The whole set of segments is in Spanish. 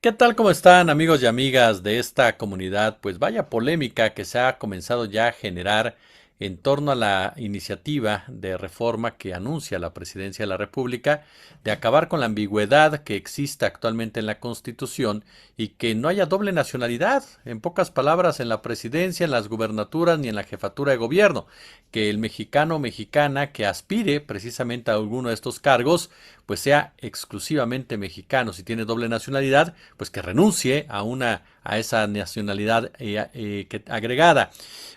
¿Qué tal? ¿Cómo están amigos y amigas de esta comunidad? Pues vaya polémica que se ha comenzado ya a generar en torno a la iniciativa de reforma que anuncia la Presidencia de la República de acabar con la ambigüedad que existe actualmente en la Constitución y que no haya doble nacionalidad, en pocas palabras, en la presidencia, en las gubernaturas ni en la jefatura de gobierno, que el mexicano o mexicana que aspire precisamente a alguno de estos cargos pues sea exclusivamente mexicano. Si tiene doble nacionalidad, pues que renuncie a esa nacionalidad agregada.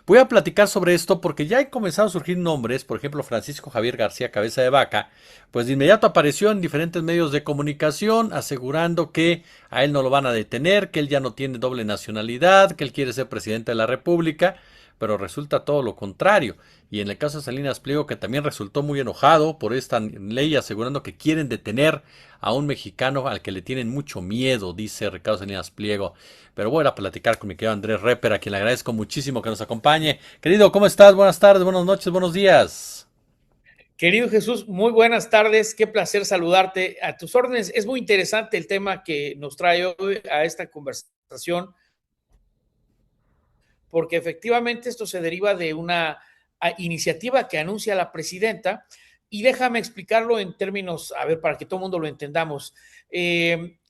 Voy a platicar sobre esto porque ya han comenzado a surgir nombres, por ejemplo Francisco Javier García Cabeza de Vaca, pues de inmediato apareció en diferentes medios de comunicación asegurando que a él no lo van a detener, que él ya no tiene doble nacionalidad, que él quiere ser presidente de la República, pero resulta todo lo contrario. Y en el caso de Salinas Pliego, que también resultó muy enojado por esta ley, asegurando que quieren detener a un mexicano al que le tienen mucho miedo, dice Ricardo Salinas Pliego. Pero voy a platicar con mi querido Andrés Reper, a quien le agradezco muchísimo que nos acompañe. Querido, ¿cómo estás? Buenas tardes, buenas noches, buenos días. Querido Jesús, muy buenas tardes, qué placer saludarte. A tus órdenes, es muy interesante el tema que nos trae hoy a esta conversación, porque efectivamente esto se deriva de una iniciativa que anuncia la presidenta, y déjame explicarlo en términos, a ver, para que todo el mundo lo entendamos.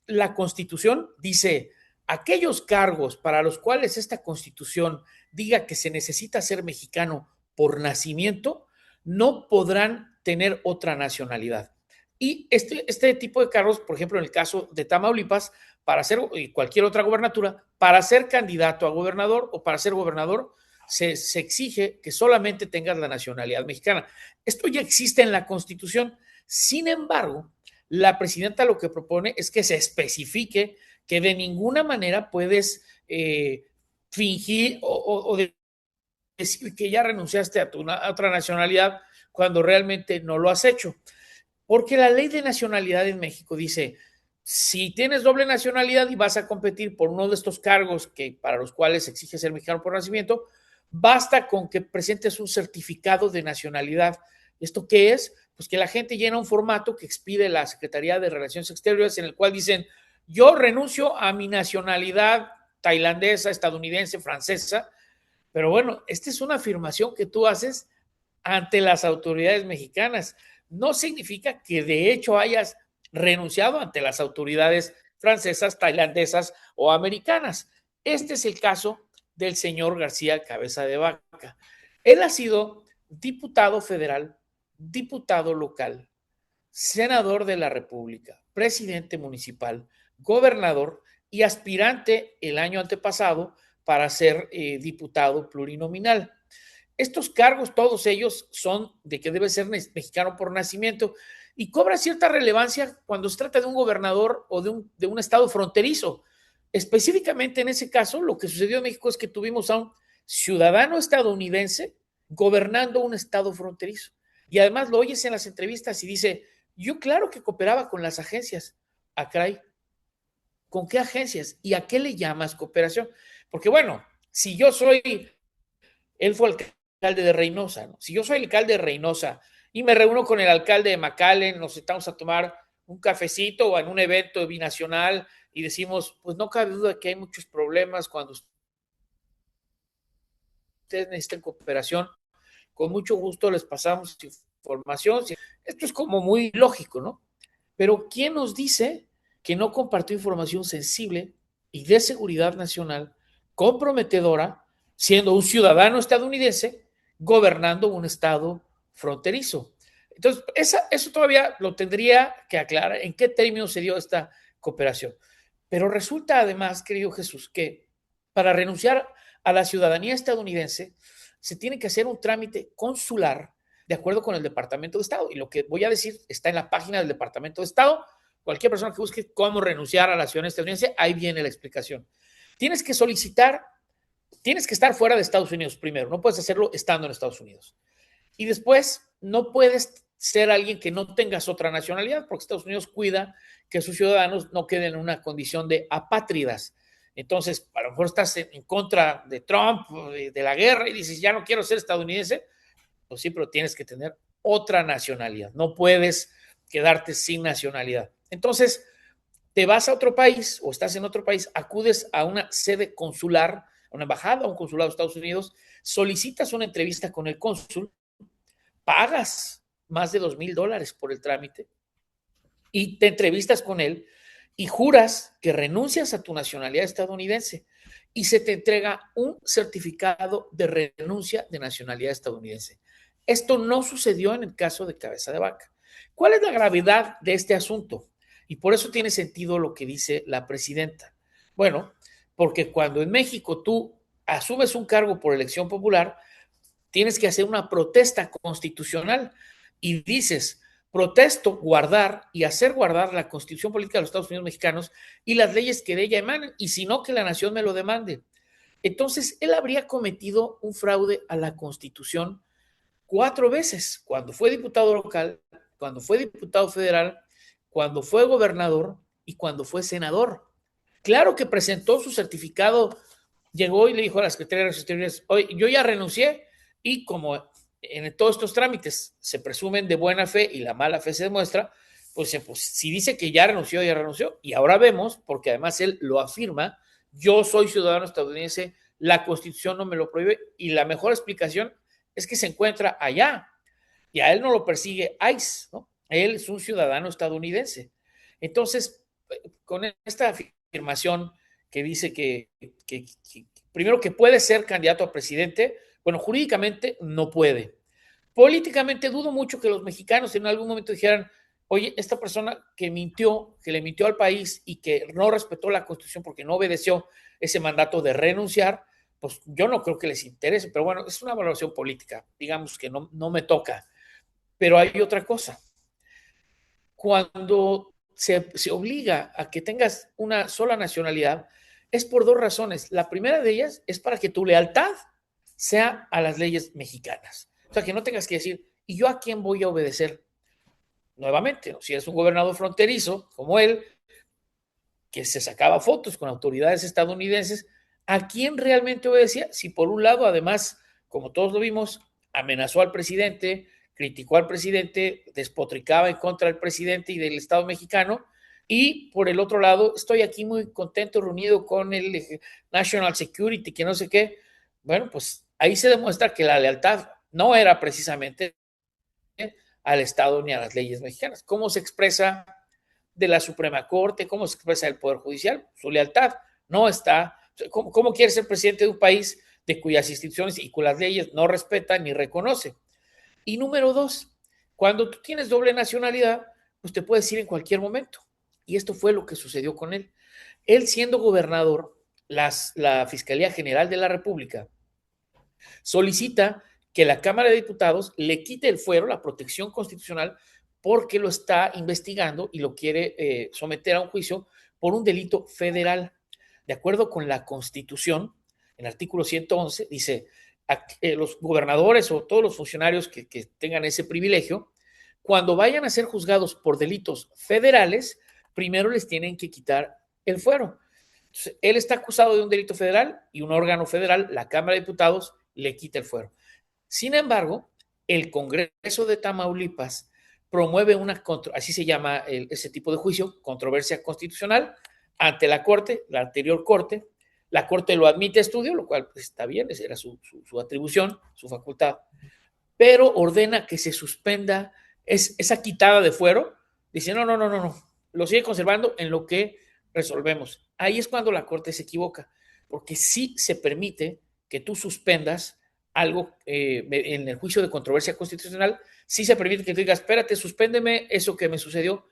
La Constitución dice, aquellos cargos para los cuales esta Constitución diga que se necesita ser mexicano por nacimiento, no podrán tener otra nacionalidad. Y este tipo de cargos, por ejemplo, en el caso de Tamaulipas, para ser, y cualquier otra gobernatura, para ser candidato a gobernador o para ser gobernador, se exige que solamente tengas la nacionalidad mexicana. Esto ya existe en la Constitución. Sin embargo, la presidenta lo que propone es que se especifique que de ninguna manera puedes fingir o decir que ya renunciaste a otra nacionalidad cuando realmente no lo has hecho. Porque la ley de nacionalidad en México dice, si tienes doble nacionalidad y vas a competir por uno de estos cargos que para los cuales exige ser mexicano por nacimiento, basta con que presentes un certificado de nacionalidad. ¿Esto qué es? Pues que la gente llena un formato que expide la Secretaría de Relaciones Exteriores en el cual dicen, yo renuncio a mi nacionalidad tailandesa, estadounidense, francesa, pero bueno, esta es una afirmación que tú haces ante las autoridades mexicanas. No significa que de hecho hayas renunciado ante las autoridades francesas, tailandesas o americanas. Este es el caso del señor García Cabeza de Vaca. Él ha sido diputado federal, diputado local, senador de la República, presidente municipal, gobernador y aspirante el año antepasado para ser diputado plurinominal. Estos cargos, todos ellos, son de que debe ser mexicano por nacimiento y cobra cierta relevancia cuando se trata de un gobernador o de un estado fronterizo. Específicamente en ese caso, lo que sucedió en México es que tuvimos a un ciudadano estadounidense gobernando un estado fronterizo. Y además lo oyes en las entrevistas y dice, yo claro que cooperaba con las agencias. Ah, caray, ¿con qué agencias? ¿Y a qué le llamas cooperación? Porque bueno, si yo soy él fue alcalde de Reynosa, ¿no? Si yo soy el alcalde de Reynosa y me reúno con el alcalde de McAllen, nos estamos a tomar un cafecito o en un evento binacional y decimos, pues no cabe duda que hay muchos problemas cuando ustedes necesitan cooperación, con mucho gusto les pasamos información. Esto es como muy lógico, ¿no? Pero ¿quién nos dice que no compartió información sensible y de seguridad nacional comprometedora, siendo un ciudadano estadounidense gobernando un estado fronterizo? Entonces, eso todavía lo tendría que aclarar en qué términos se dio esta cooperación. Pero resulta además, querido Jesús, que para renunciar a la ciudadanía estadounidense se tiene que hacer un trámite consular de acuerdo con el Departamento de Estado. Y lo que voy a decir está en la página del Departamento de Estado. Cualquier persona que busque cómo renunciar a la ciudadanía estadounidense, ahí viene la explicación. Tienes que solicitar, tienes que estar fuera de Estados Unidos primero, no puedes hacerlo estando en Estados Unidos. Y después, no puedes ser alguien que no tengas otra nacionalidad, porque Estados Unidos cuida que sus ciudadanos no queden en una condición de apátridas. Entonces, a lo mejor estás en contra de Trump, de la guerra, y dices, ya no quiero ser estadounidense, pues sí, pero tienes que tener otra nacionalidad. No puedes quedarte sin nacionalidad. Entonces, te vas a otro país o estás en otro país, acudes a una sede consular, a una embajada, a un consulado de Estados Unidos, solicitas una entrevista con el cónsul, pagas más de $2,000 por el trámite y te entrevistas con él y juras que renuncias a tu nacionalidad estadounidense y se te entrega un certificado de renuncia de nacionalidad estadounidense. Esto no sucedió en el caso de Cabeza de Vaca. ¿Cuál es la gravedad de este asunto? Y por eso tiene sentido lo que dice la presidenta. Bueno, porque cuando en México tú asumes un cargo por elección popular, tienes que hacer una protesta constitucional y dices, protesto guardar y hacer guardar la Constitución Política de los Estados Unidos Mexicanos y las leyes que de ella emanen, y si no, que la nación me lo demande. Entonces, él habría cometido un fraude a la Constitución 4 veces, cuando fue diputado local, cuando fue diputado federal, cuando fue gobernador y cuando fue senador. Claro que presentó su certificado, llegó y le dijo a la Secretaría de Relaciones Exteriores, oye, yo ya renuncié, y como en todos estos trámites se presumen de buena fe y la mala fe se demuestra, pues si dice que ya renunció, y ahora vemos, porque además él lo afirma, yo soy ciudadano estadounidense, la Constitución no me lo prohíbe, y la mejor explicación es que se encuentra allá, y a él no lo persigue ICE, ¿no? Él es un ciudadano estadounidense. Entonces, con esta afirmación que dice que primero que puede ser candidato a presidente, bueno, jurídicamente no puede. Políticamente dudo mucho que los mexicanos en algún momento dijeran, oye, esta persona que mintió, que le mintió al país y que no respetó la Constitución porque no obedeció ese mandato de renunciar, pues yo no creo que les interese, pero bueno, es una valoración política, digamos que no me toca. Pero hay otra cosa. Cuando se obliga a que tengas una sola nacionalidad, es por dos razones. La primera de ellas es para que tu lealtad sea a las leyes mexicanas. O sea, que no tengas que decir, ¿y yo a quién voy a obedecer? Nuevamente, ¿no? Si eres un gobernador fronterizo como él, que se sacaba fotos con autoridades estadounidenses, ¿a quién realmente obedecía? Si por un lado, además, como todos lo vimos, amenazó al presidente, criticó al presidente, despotricaba en contra del presidente y del Estado mexicano, y por el otro lado, estoy aquí muy contento, reunido con el National Security, que no sé qué. Bueno, pues ahí se demuestra que la lealtad no era precisamente al Estado ni a las leyes mexicanas. ¿Cómo se expresa de la Suprema Corte? ¿Cómo se expresa el Poder Judicial? Su lealtad no está. ¿Cómo quiere ser presidente de un país de cuyas instituciones y cuyas leyes no respeta ni reconoce? Y número dos, cuando tú tienes doble nacionalidad, pues te puedes ir en cualquier momento. Y esto fue lo que sucedió con él. Él siendo gobernador, la Fiscalía General de la República solicita que la Cámara de Diputados le quite el fuero, la protección constitucional, porque lo está investigando y lo quiere someter a un juicio por un delito federal. De acuerdo con la Constitución, el artículo 111 dice, los gobernadores o todos los funcionarios que tengan ese privilegio, cuando vayan a ser juzgados por delitos federales, primero les tienen que quitar el fuero. Entonces, él está acusado de un delito federal y un órgano federal, la Cámara de Diputados, le quita el fuero. Sin embargo, el Congreso de Tamaulipas promueve así se llama ese tipo de juicio, controversia constitucional, ante la Corte, la anterior Corte. La Corte lo admite a estudio, lo cual pues, está bien, esa era su atribución, su facultad, pero ordena que se suspenda esa quitada de fuero. Dice, no, lo sigue conservando en lo que resolvemos. Ahí es cuando la Corte se equivoca, porque sí se permite que tú suspendas algo en el juicio de controversia constitucional, sí se permite que tú digas, espérate, suspéndeme eso que me sucedió,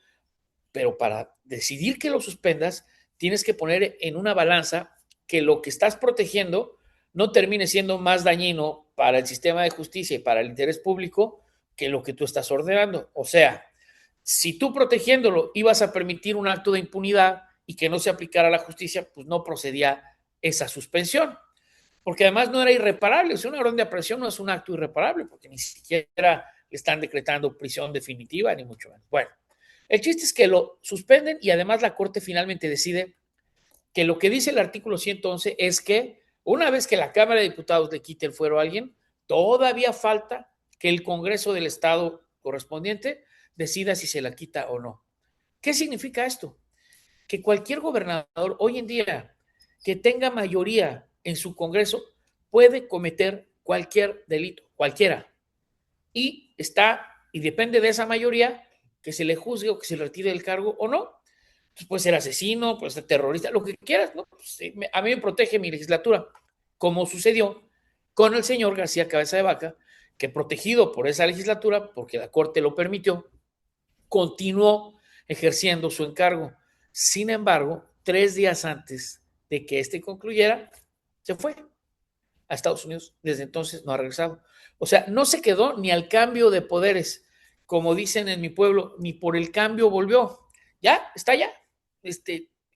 pero para decidir que lo suspendas, tienes que poner en una balanza que lo que estás protegiendo no termine siendo más dañino para el sistema de justicia y para el interés público que lo que tú estás ordenando. O sea, si tú protegiéndolo ibas a permitir un acto de impunidad y que no se aplicara la justicia, pues no procedía esa suspensión. Porque además no era irreparable. O sea, una orden de aprehensión no es un acto irreparable, porque ni siquiera le están decretando prisión definitiva, ni mucho menos. Bueno, el chiste es que lo suspenden y además la Corte finalmente decide que lo que dice el artículo 111 es que una vez que la Cámara de Diputados le quite el fuero a alguien, todavía falta que el Congreso del Estado correspondiente decida si se la quita o no. ¿Qué significa esto? que cualquier gobernador hoy en día que tenga mayoría en su Congreso puede cometer cualquier delito, cualquiera. Y depende de esa mayoría que se le juzgue o que se le retire el cargo o no. Entonces puede ser asesino, puede ser terrorista, lo que quieras, ¿no? Pues, a mí me protege mi legislatura, como sucedió con el señor García Cabeza de Vaca, que protegido por esa legislatura, porque la Corte lo permitió, continuó ejerciendo su encargo. Sin embargo, 3 días antes de que este concluyera, se fue a Estados Unidos. Desde entonces no ha regresado. O sea, no se quedó ni al cambio de poderes, como dicen en mi pueblo, ni por el cambio volvió. Ya, está ya.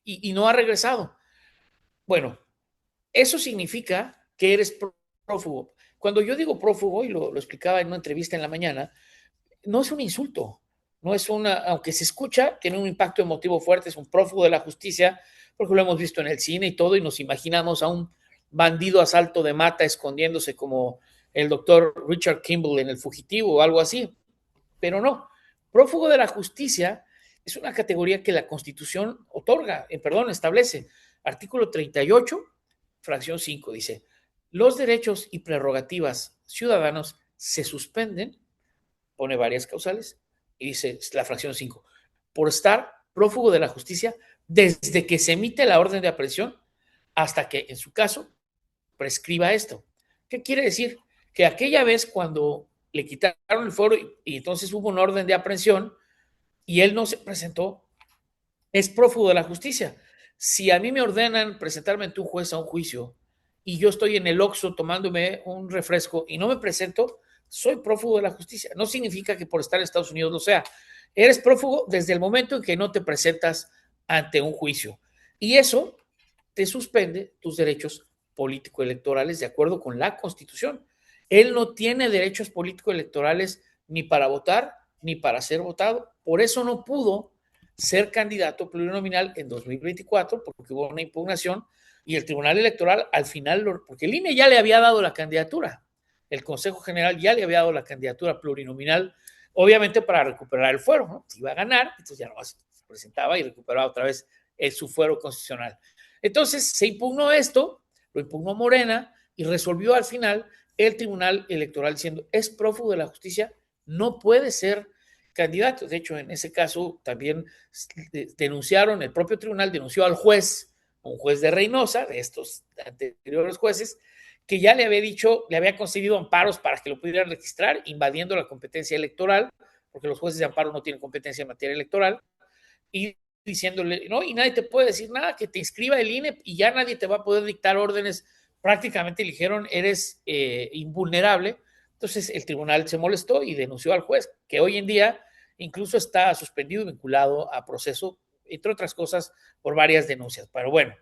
Y no ha regresado. Bueno, eso significa que eres prófugo. Cuando yo digo prófugo, y lo explicaba en una entrevista en la mañana, no es un insulto, no es aunque se escucha, tiene un impacto emotivo fuerte, es un prófugo de la justicia, porque lo hemos visto en el cine y todo, y nos imaginamos a un bandido a salto de mata escondiéndose como el doctor Richard Kimball en El Fugitivo o algo así, pero no. Prófugo de la justicia es una categoría que la Constitución establece. Artículo 38, fracción 5, dice, los derechos y prerrogativas ciudadanos se suspenden, pone varias causales, y dice la fracción 5, por estar prófugo de la justicia desde que se emite la orden de aprehensión hasta que, en su caso, prescriba esto. ¿Qué quiere decir? Que aquella vez cuando le quitaron el fuero y entonces hubo una orden de aprehensión y él no se presentó, es prófugo de la justicia. Si a mí me ordenan presentarme ante un juez a un juicio y yo estoy en el Oxxo tomándome un refresco y no me presento, soy prófugo de la justicia. No significa que por estar en Estados Unidos lo sea. Eres prófugo desde el momento en que no te presentas ante un juicio. Y eso te suspende tus derechos político-electorales de acuerdo con la Constitución. Él no tiene derechos político-electorales ni para votar ni para ser votado. Por eso no pudo ser candidato plurinominal en 2024 porque hubo una impugnación y el Tribunal Electoral al final, porque el INE ya le había dado la candidatura, el Consejo General ya le había dado la candidatura plurinominal, obviamente para recuperar el fuero, ¿no? Si iba a ganar, entonces ya no se presentaba y recuperaba otra vez su fuero constitucional. Entonces se impugnó esto, lo impugnó Morena y resolvió al final el Tribunal Electoral diciendo es prófugo de la justicia, no puede ser candidato. De hecho, en ese caso también denunciaron, el propio tribunal denunció al juez, un juez de Reynosa, de estos anteriores jueces, que ya le había dicho, le había concedido amparos para que lo pudieran registrar, invadiendo la competencia electoral, porque los jueces de amparo no tienen competencia en materia electoral, y diciéndole, no, y nadie te puede decir nada, que te inscriba el INE y ya nadie te va a poder dictar órdenes. Prácticamente le dijeron, eres invulnerable. Entonces el tribunal se molestó y denunció al juez, que hoy en día incluso está suspendido y vinculado a proceso, entre otras cosas, por varias denuncias. Pero bueno,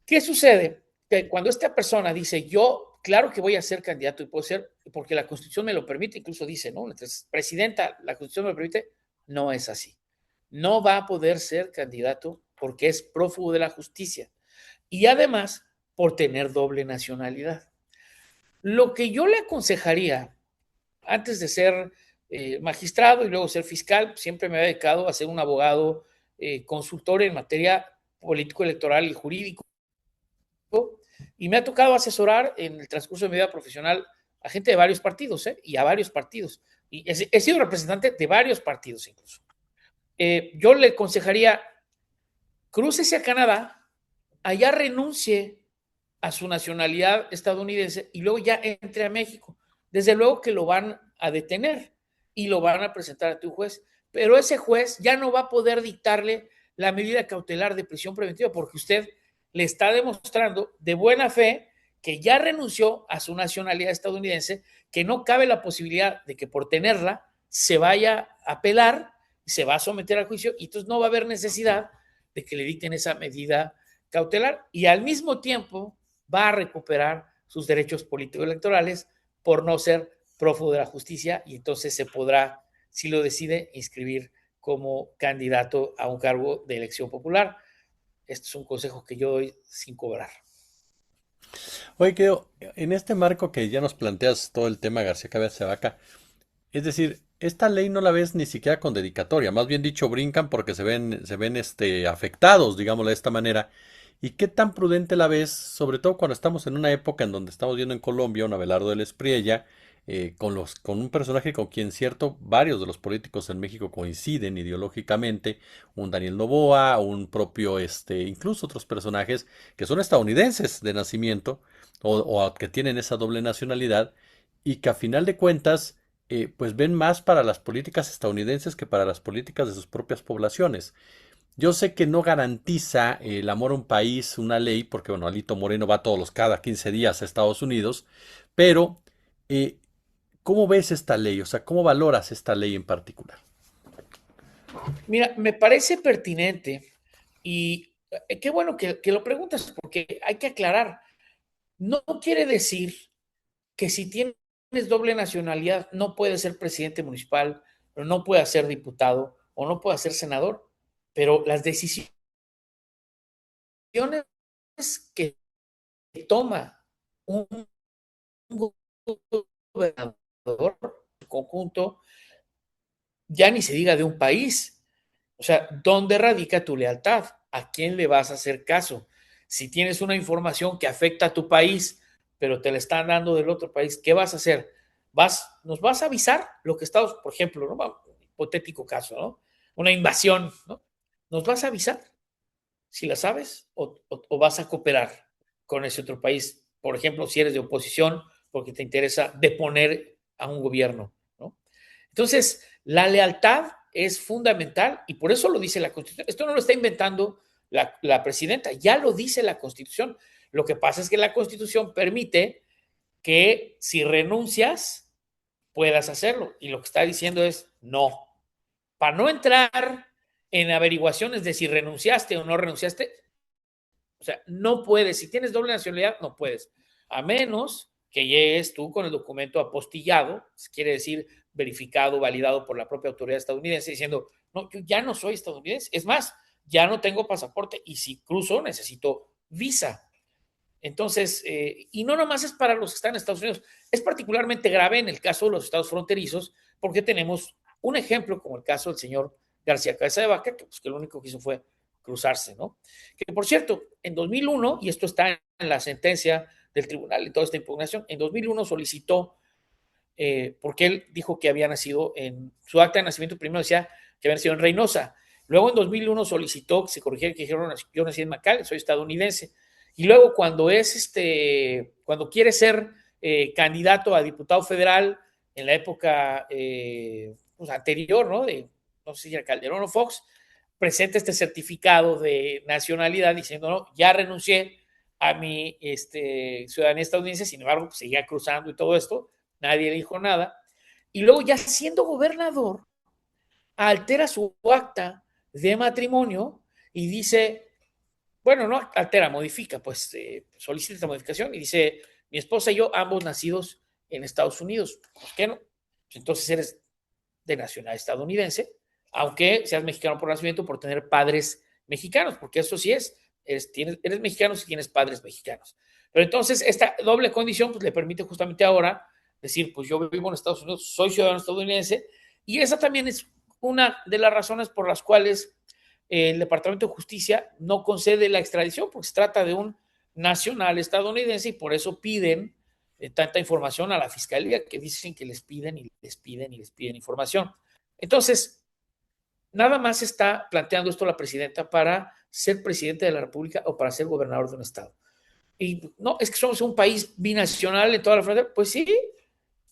¿qué sucede? Que cuando esta persona dice, yo, claro que voy a ser candidato y puedo ser, porque la Constitución me lo permite, incluso dice, ¿no? Entonces, presidenta, la Constitución me lo permite, no es así. No va a poder ser candidato porque es prófugo de la justicia y además por tener doble nacionalidad. Lo que yo le aconsejaría antes de ser magistrado y luego ser fiscal, siempre me he dedicado a ser un abogado consultor en materia político-electoral y jurídico, y me ha tocado asesorar en el transcurso de mi vida profesional a gente de varios partidos, y a varios partidos. Y he sido representante de varios partidos incluso. Yo le aconsejaría, crúcese a Canadá, allá renuncie a su nacionalidad estadounidense y luego ya entre a México. Desde luego que lo van a detener y lo van a presentar ante un juez, pero ese juez ya no va a poder dictarle la medida cautelar de prisión preventiva porque usted le está demostrando de buena fe que ya renunció a su nacionalidad estadounidense, que no cabe la posibilidad de que por tenerla se vaya a apelar, se va a someter al juicio y entonces no va a haber necesidad de que le dicten esa medida cautelar y al mismo tiempo va a recuperar sus derechos político-electorales por no ser prófugo de la justicia y entonces se podrá, si lo decide, inscribir como candidato a un cargo de elección popular. Este es un consejo que yo doy sin cobrar. Oye, creo, en este marco que ya nos planteas todo el tema García Cabeza de Vaca, es decir, esta ley no la ves ni siquiera con dedicatoria, más bien dicho, brincan porque se ven afectados, digámoslo de esta manera. ¿Y qué tan prudente la ves, sobre todo cuando estamos en una época en donde estamos viendo en Colombia un Abelardo de la Espriella, con un personaje con quien cierto varios de los políticos en México coinciden ideológicamente, un Daniel Noboa, un propio, incluso otros personajes que son estadounidenses de nacimiento o que tienen esa doble nacionalidad y que a final de cuentas pues ven más para las políticas estadounidenses que para las políticas de sus propias poblaciones. Yo sé que no garantiza el amor a un país una ley, porque bueno, Alito Moreno va todos los cada 15 días a Estados Unidos, pero eh, ¿cómo ves esta ley? O sea, ¿cómo valoras esta ley en particular? Mira, me parece pertinente y qué bueno que lo preguntas porque hay que aclarar. No quiere decir que si tienes doble nacionalidad no puedes ser presidente municipal, o no puedes ser diputado o no puedes ser senador, pero las decisiones que toma un gobernador conjunto, ya ni se diga de un país. O sea, ¿dónde radica tu lealtad? ¿A quién le vas a hacer caso? Si tienes una información que afecta a tu país, pero te la están dando del otro país, ¿qué vas a hacer? ¿Nos vas a avisar lo que estamos, por ejemplo, ¿no? Hipotético caso, ¿no? Una invasión, ¿no? ¿Nos vas a avisar si la sabes o vas a cooperar con ese otro país? Por ejemplo, si eres de oposición porque te interesa deponer a un gobierno, ¿no? Entonces, la lealtad es fundamental y por eso lo dice la Constitución. Esto no lo está inventando la presidenta, ya lo dice la Constitución. Lo que pasa es que la Constitución permite que si renuncias, puedas hacerlo. Y lo que está diciendo es no. Para no entrar en averiguaciones de si renunciaste o no renunciaste, o sea, no puedes. Si tienes doble nacionalidad, no puedes. A menos que llegues tú con el documento apostillado, quiere decir verificado, validado por la propia autoridad estadounidense, diciendo, no, yo ya no soy estadounidense. Es más, ya no tengo pasaporte y si cruzo necesito visa. Entonces, y no nomás es para los que están en Estados Unidos, es particularmente grave en el caso de los estados fronterizos, porque tenemos un ejemplo como el caso del señor García Cabeza de Vaca, que, pues, que lo único que hizo fue cruzarse, ¿no? Que por cierto, en 2001, y esto está en la sentencia del tribunal y toda esta impugnación, en 2001 solicitó, porque él dijo que había nacido en su acta de nacimiento, primero decía que había nacido en Reynosa, luego en 2001 solicitó que se corrigiera que dijeron, yo nací en McAllen, soy estadounidense, y luego cuando cuando quiere ser candidato a diputado federal en la época pues anterior, ¿no? No sé si era Calderón o Fox, presenta este certificado de nacionalidad diciendo, no, ya renuncié a mi ciudadanía estadounidense, sin embargo, pues, seguía cruzando y todo esto, nadie le dijo nada. Y luego ya siendo gobernador, altera su acta de matrimonio y dice, bueno, no altera, modifica, pues solicita esta modificación y dice, mi esposa y yo, ambos nacidos en Estados Unidos. ¿Por qué no? Pues entonces eres de nacionalidad estadounidense, aunque seas mexicano por nacimiento, por tener padres mexicanos, porque eso sí eres mexicano si tienes padres mexicanos. Pero entonces esta doble condición pues, le permite justamente ahora decir, pues yo vivo en Estados Unidos, soy ciudadano estadounidense, y esa también es una de las razones por las cuales el Departamento de Justicia no concede la extradición, porque se trata de un nacional estadounidense y por eso piden tanta información a la fiscalía, que dicen que les piden y les piden y les piden información. Entonces, nada más está planteando esto la presidenta para ser presidente de la República o para ser gobernador de un estado. Y no, es que somos un país binacional en toda la frontera. Pues sí,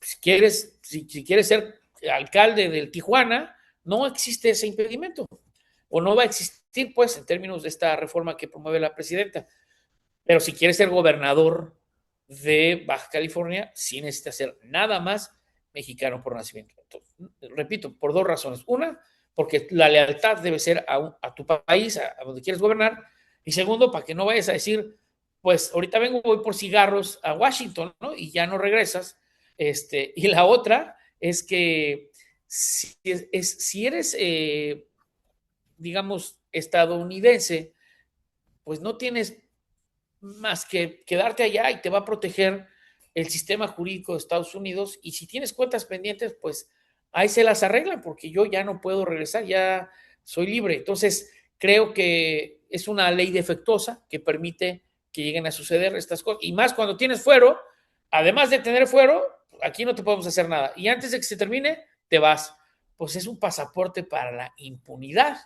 si quieres ser alcalde del Tijuana, no existe ese impedimento. O no va a existir, pues, en términos de esta reforma que promueve la presidenta. Pero si quieres ser gobernador de Baja California, sí necesitas ser nada más mexicano por nacimiento. Entonces, repito, por dos razones. Una, porque la lealtad debe ser a tu país, a donde quieres gobernar. Y segundo, para que no vayas a decir, pues ahorita vengo, voy por cigarros a Washington, ¿no? Y ya no regresas. Y la otra es que si eres, digamos, estadounidense, pues no tienes más que quedarte allá y te va a proteger el sistema jurídico de Estados Unidos. Y si tienes cuentas pendientes, pues ahí se las arreglan porque yo ya no puedo regresar, ya soy libre. Entonces, creo que es una ley defectuosa que permite que lleguen a suceder estas cosas. Y más cuando tienes fuero, además de tener fuero, aquí no te podemos hacer nada. Y antes de que se termine, te vas. Pues es un pasaporte para la impunidad.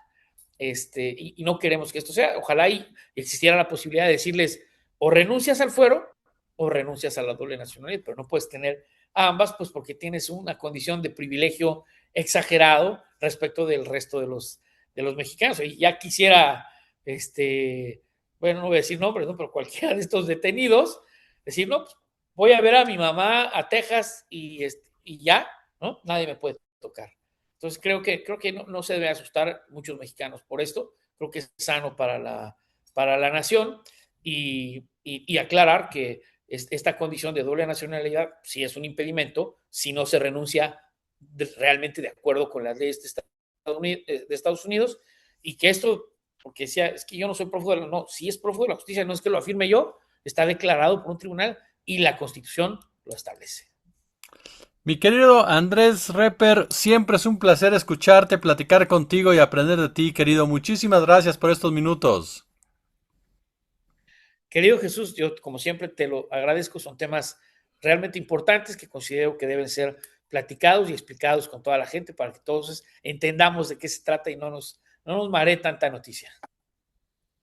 Y no queremos que esto sea. Ojalá y existiera la posibilidad de decirles o renuncias al fuero o renuncias a la doble nacionalidad, pero no puedes tener ambas, pues porque tienes una condición de privilegio exagerado respecto del resto de los mexicanos. Y ya quisiera, bueno, no voy a decir nombres, ¿no? Pero cualquiera de estos detenidos, decir, no, pues voy a ver a mi mamá a Texas y ya, ¿no? Nadie me puede tocar. Entonces creo que no se debe asustar muchos mexicanos por esto. Creo que es sano para la nación y aclarar que esta condición de doble nacionalidad sí es un impedimento si no se renuncia realmente de acuerdo con las leyes de Estados Unidos y que esto, porque decía, es que yo no soy prófugo de la, no, sí es prófugo de la justicia, no es que lo afirme yo, está declarado por un tribunal y la Constitución lo establece. Mi querido Andrés Reper, siempre es un placer escucharte, platicar contigo y aprender de ti, querido. Muchísimas gracias por estos minutos. Querido Jesús, yo como siempre te lo agradezco, son temas realmente importantes que considero que deben ser platicados y explicados con toda la gente para que todos entendamos de qué se trata y no nos maree tanta noticia.